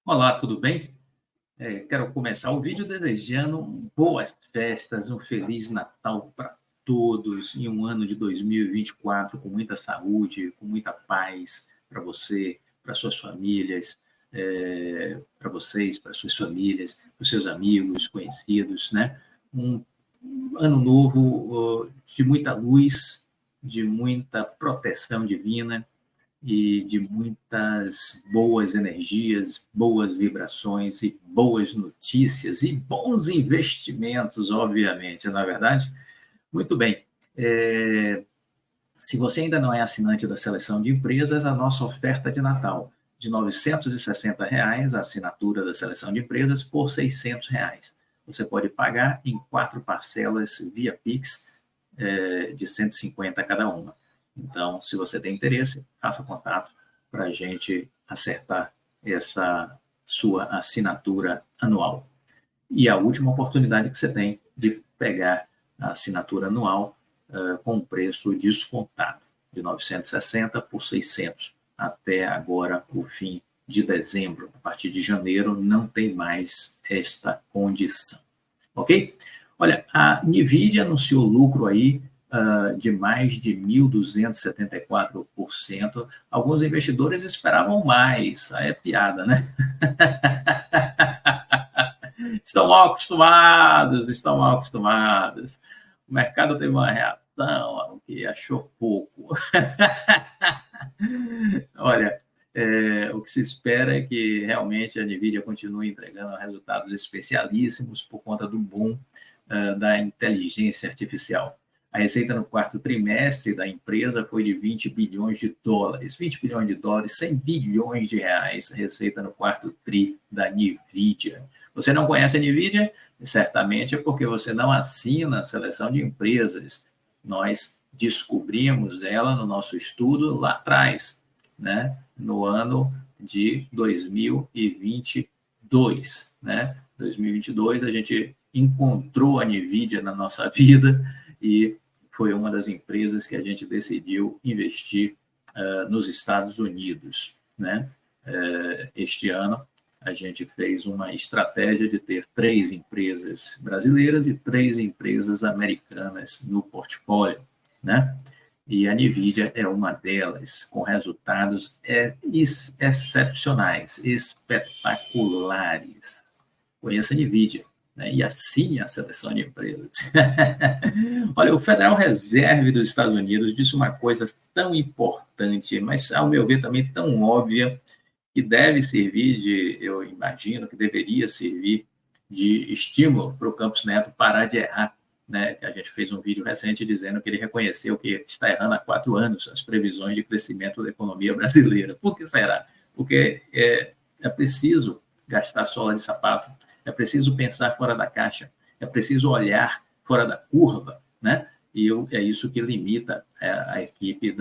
Olá, tudo bem? Quero começar o vídeo desejando boas festas, um feliz Natal para todos e um ano de 2024 com muita saúde, com muita paz para você, para suas famílias, para vocês, para suas famílias, para os seus amigos, conhecidos, né? Um ano novo de muita luz, de muita proteção divina e de muitas boas energias, boas vibrações e boas notícias e bons investimentos, obviamente, não é verdade? Muito bem. Se você ainda não é assinante da Seleção de Empresas, a nossa oferta de Natal de R$ 960, a assinatura da Seleção de Empresas, por R$ 600. Você pode pagar em 4 parcelas via Pix, de 150 cada uma. Então, se você tem interesse, faça contato para a gente acertar essa sua assinatura anual. E a última oportunidade que você tem de pegar a assinatura anual com um preço descontado, de 960 por 600, até agora o fim de dezembro. A partir de janeiro não tem mais esta condição. Ok? Olha, a NVIDIA anunciou lucro aí de mais de 1.274%. Alguns investidores esperavam mais. Aí é piada, né? Estão mal acostumados, estão mal acostumados. O mercado teve uma reação que achou pouco. Olha, o que se espera é que realmente a NVIDIA continue entregando resultados especialíssimos por conta do boom da inteligência artificial. A receita no quarto trimestre da empresa foi de 20 bilhões de dólares. 20 bilhões de dólares, 100 bilhões de reais, receita no quarto tri da NVIDIA. Você não conhece a NVIDIA? Certamente é porque você não assina a Seleção de Empresas. Nós descobrimos ela no nosso estudo lá atrás, né? No ano de 2022. Né? 2022 a gente encontrou a NVIDIA na nossa vida e foi uma das empresas que a gente decidiu investir nos Estados Unidos. Né? Este ano, a gente fez uma estratégia de ter 3 empresas brasileiras e 3 empresas americanas no portfólio. Né? E a NVIDIA é uma delas, com resultados excepcionais, espetaculares. Conheça a NVIDIA, né? E assine a Seleção de Empresas. Olha, o Federal Reserve dos Estados Unidos disse uma coisa tão importante, mas, ao meu ver, também tão óbvia, que deve servir eu imagino que deveria servir de estímulo para o Campos Neto parar de errar. Né? A gente fez um vídeo recente dizendo que ele reconheceu que está errando há 4 anos as previsões de crescimento da economia brasileira. Por que será? Porque é preciso gastar sola de sapato, é preciso pensar fora da caixa, é preciso olhar fora da curva, né? E é isso que limita a equipe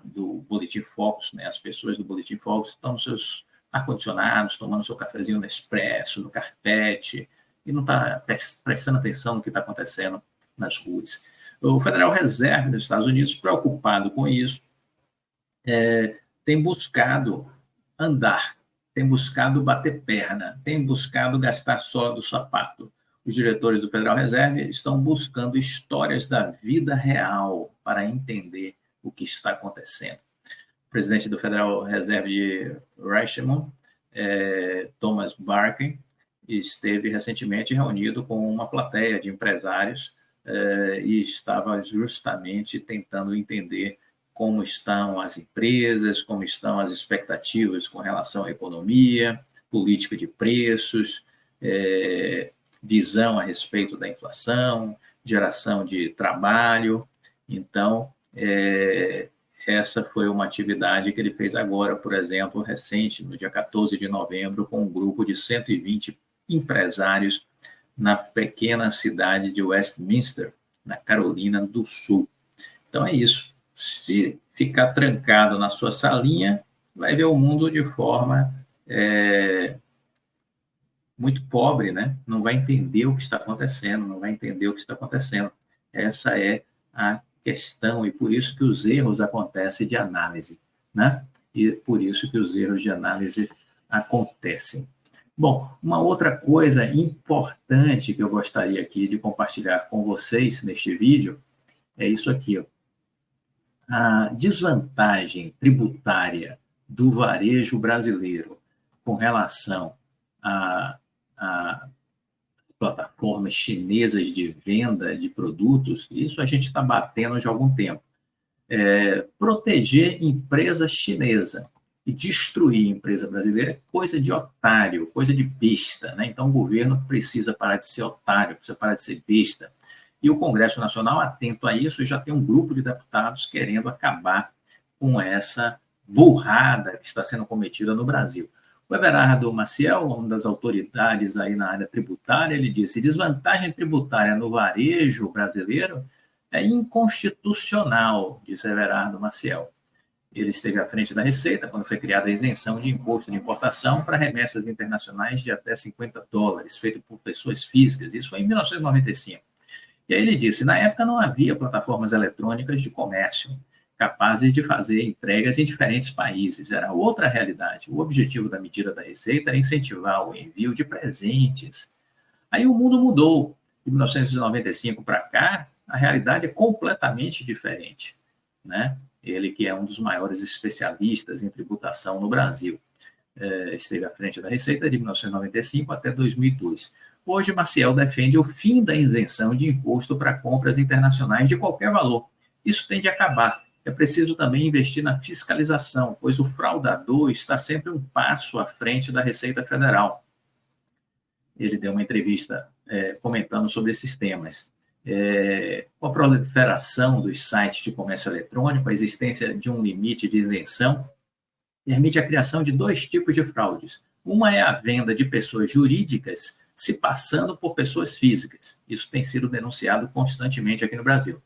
do Boletim Focus, né? As pessoas do Boletim Focus estão nos seus ar-condicionados, tomando seu cafezinho no expresso, no carpete, e não está prestando atenção no que está acontecendo nas ruas. O Federal Reserve dos Estados Unidos, preocupado com isso, tem buscado andar, tem buscado bater perna, tem buscado gastar sola do sapato. Os diretores do Federal Reserve estão buscando histórias da vida real para entender o que está acontecendo. O presidente do Federal Reserve de Richmond, Thomas Barkin, esteve recentemente reunido com uma plateia de empresários e estava justamente tentando entender como estão as empresas, como estão as expectativas com relação à economia, política de preços, visão a respeito da inflação, geração de trabalho. Então, essa foi uma atividade que ele fez agora, por exemplo, recente, no dia 14 de novembro, com um grupo de 120 empresários na pequena cidade de Westminster, na Carolina do Sul. Então é isso. Se ficar trancado na sua salinha, vai ver o mundo de forma muito pobre, né? Não vai entender o que está acontecendo, não vai entender o que está acontecendo. Essa é a questão, e por isso que os erros acontecem de análise, né? E por isso que os erros de análise acontecem. Bom, uma outra coisa importante que eu gostaria aqui de compartilhar com vocês neste vídeo é isso aqui, ó. A desvantagem tributária do varejo brasileiro com relação a plataformas chinesas de venda de produtos, isso a gente está batendo já há algum tempo. Proteger empresa chinesa e destruir empresa brasileira é coisa de otário, coisa de besta, né? Então o governo precisa parar de ser otário, precisa parar de ser besta. E o Congresso Nacional, atento a isso, já tem um grupo de deputados querendo acabar com essa burrada que está sendo cometida no Brasil. O Everardo Maciel, uma das autoridades aí na área tributária, ele disse: desvantagem tributária no varejo brasileiro é inconstitucional, disse Everardo Maciel. Ele esteve à frente da Receita quando foi criada a isenção de imposto de importação para remessas internacionais de até $50, feito por pessoas físicas. Isso foi em 1995. E aí ele disse: na época não havia plataformas eletrônicas de comércio capazes de fazer entregas em diferentes países. Era outra realidade. O objetivo da medida da Receita era incentivar o envio de presentes. Aí o mundo mudou. De 1995 para cá, a realidade é completamente diferente, né? Ele, que é um dos maiores especialistas em tributação no Brasil, esteve à frente da Receita de 1995 até 2002. Hoje, Maciel defende o fim da isenção de imposto para compras internacionais de qualquer valor. Isso tem de acabar. É preciso também investir na fiscalização, pois o fraudador está sempre um passo à frente da Receita Federal. Ele deu uma entrevista comentando sobre esses temas. Com a proliferação dos sites de comércio eletrônico, a existência de um limite de isenção permite a criação de dois tipos de fraudes. Uma é a venda de pessoas jurídicas se passando por pessoas físicas. Isso tem sido denunciado constantemente aqui no Brasil.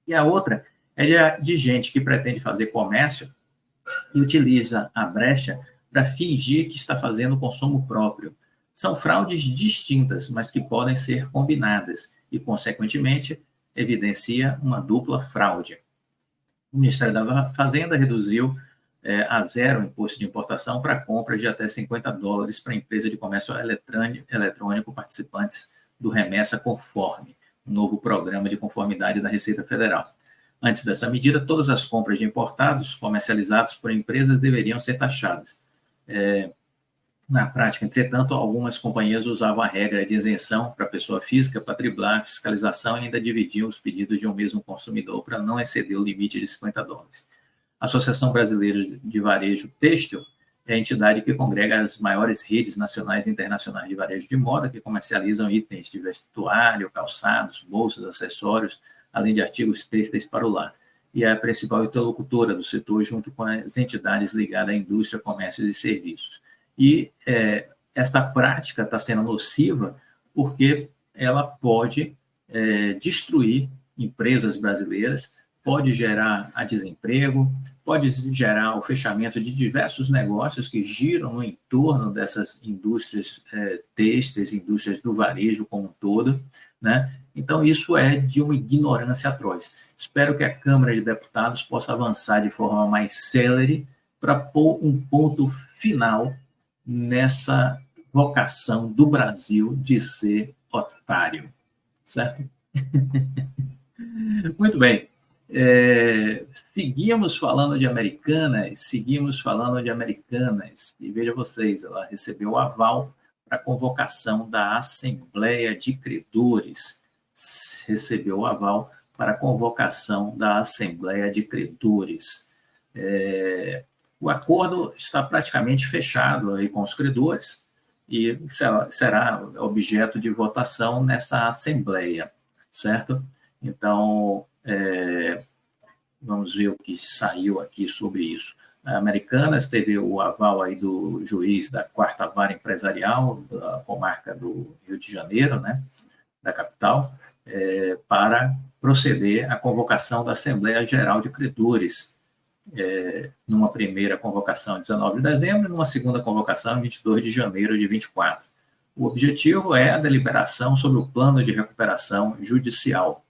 E a outra é de gente que pretende fazer comércio e utiliza a brecha para fingir que está fazendo consumo próprio. São fraudes distintas, mas que podem ser combinadas e, consequentemente, evidencia uma dupla fraude. O Ministério da Fazenda reduziu a zero o imposto de importação para compras de até $50 para empresa de comércio eletrônico participantes do Remessa Conforme, um novo programa de conformidade da Receita Federal. Antes dessa medida, todas as compras de importados comercializados por empresas deveriam ser taxadas. Na prática, entretanto, algumas companhias usavam a regra de isenção para pessoa física para driblar a fiscalização e ainda dividiam os pedidos de um mesmo consumidor para não exceder o limite de $50. A Associação Brasileira de Varejo Têxtil é a entidade que congrega as maiores redes nacionais e internacionais de varejo de moda, que comercializam itens de vestuário, calçados, bolsas, acessórios, além de artigos têxteis para o lar. E é a principal interlocutora do setor, junto com as entidades ligadas à indústria, comércio e serviços. E esta prática está sendo nociva porque ela pode destruir empresas brasileiras, pode gerar a desemprego, pode gerar o fechamento de diversos negócios que giram no entorno dessas indústrias têxteis, indústrias do varejo como um todo, né? Então, isso é de uma ignorância atroz. Espero que a Câmara de Deputados possa avançar de forma mais célere para pôr um ponto final nessa vocação do Brasil de ser otário, certo? Muito bem. Seguimos falando de Americanas, e veja vocês, ela recebeu o aval para a convocação da Assembleia de Credores, O acordo está praticamente fechado aí com os credores e será objeto de votação nessa Assembleia, certo? Então, vamos ver o que saiu aqui sobre isso. A Americanas teve o aval aí do juiz da 4ª Vara Empresarial da comarca do Rio de Janeiro, né, da capital, para proceder à convocação da Assembleia Geral de Credores, numa primeira convocação em 19 de dezembro e numa segunda convocação em 22 de janeiro de 24. O objetivo é a deliberação sobre o plano de recuperação judicial.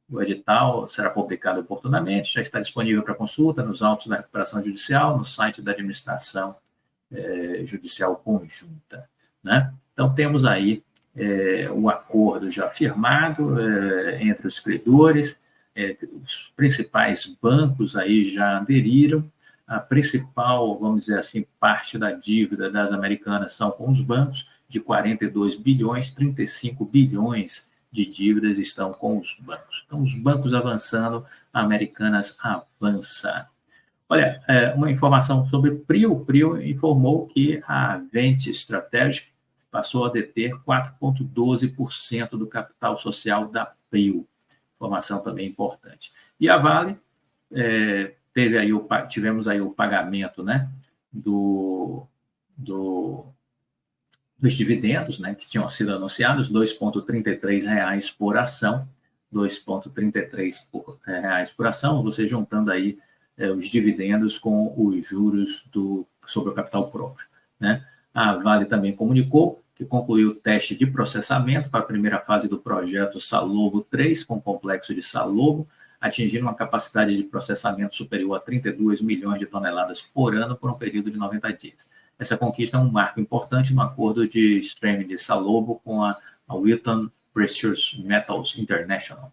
O edital será publicado oportunamente, já está disponível para consulta nos autos da recuperação judicial, no site da administração judicial conjunta, né? Então, temos aí o acordo já firmado entre os credores, os principais bancos aí já aderiram, a principal, vamos dizer assim, parte da dívida das americanas são com os bancos, de 42 bilhões, 35 bilhões de dívidas estão com os bancos. Então, os bancos avançando, a Americanas avança. Olha, uma informação sobre Prio. Prio informou que a Vente Strategic passou a deter 4,12% do capital social da Prio. Informação também importante. E a Vale, tivemos aí o pagamento, né, dos dividendos, né, que tinham sido anunciados, R$ 2,33 por ação, R$ 2,33 por ação, você juntando aí os dividendos com os juros sobre o capital próprio, né? A Vale também comunicou que concluiu o teste de processamento para a primeira fase do projeto Salobo 3, com o complexo de Salobo, atingindo uma capacidade de processamento superior a 32 milhões de toneladas por ano por um período de 90 dias. Essa conquista é um marco importante no acordo de streaming de Salobo com a Wheaton Precious Metals International,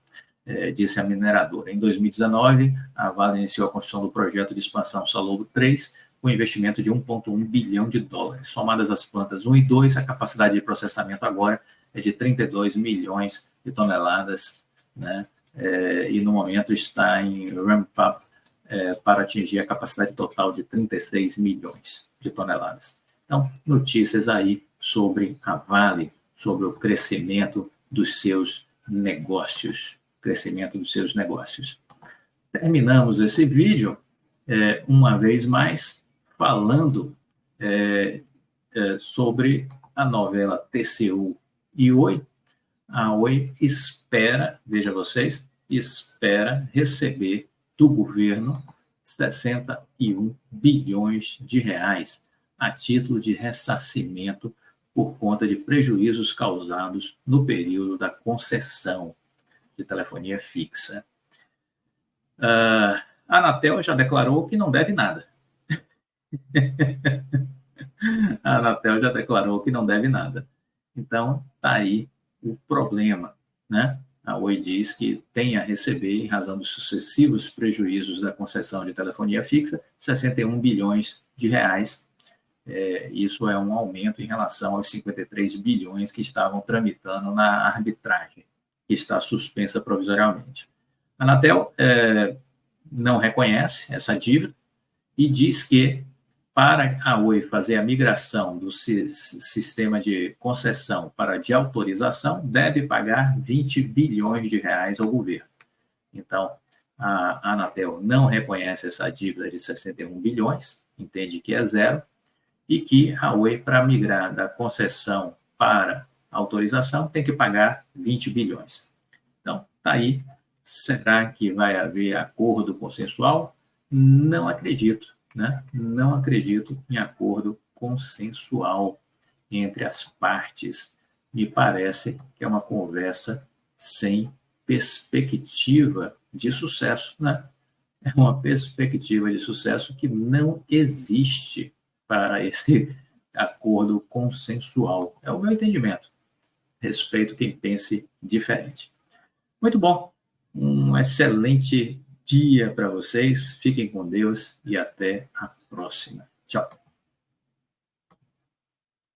disse a mineradora. Em 2019, a Vale iniciou a construção do projeto de expansão Salobo 3, com investimento de 1,1 bilhão de dólares. Somadas as plantas 1 e 2, a capacidade de processamento agora é de 32 milhões de toneladas, né? E no momento está em ramp-up para atingir a capacidade total de 36 milhões de toneladas. Então, notícias aí sobre a Vale, sobre o crescimento dos seus negócios. Terminamos esse vídeo, uma vez mais, falando sobre a novela TCU e Oi. A Oi espera, veja vocês, espera receber do governo 61 bilhões de reais a título de ressarcimento por conta de prejuízos causados no período da concessão de telefonia fixa. A Anatel já declarou que não deve nada. A Anatel já declarou que não deve nada. Então, está aí o problema, né? A Oi diz que tem a receber, em razão dos sucessivos prejuízos da concessão de telefonia fixa, 61 bilhões de reais. Isso é um aumento em relação aos 53 bilhões que estavam tramitando na arbitragem, que está suspensa provisoriamente. A Anatel não reconhece essa dívida e diz que, para a Oi fazer a migração do sistema de concessão para de autorização, deve pagar 20 bilhões de reais ao governo. Então, a Anatel não reconhece essa dívida de 61 bilhões, entende que é zero, e que a Oi, para migrar da concessão para autorização, tem que pagar 20 bilhões. Então, está aí. Será que vai haver acordo consensual? Não acredito. Né? Não acredito em acordo consensual entre as partes. Me parece que é uma conversa sem perspectiva de sucesso, né? É uma perspectiva de sucesso que não existe para esse acordo consensual. É o meu entendimento. Respeito quem pense diferente. Muito bom. Um excelente dia para vocês. Fiquem com Deus e até a próxima. Tchau.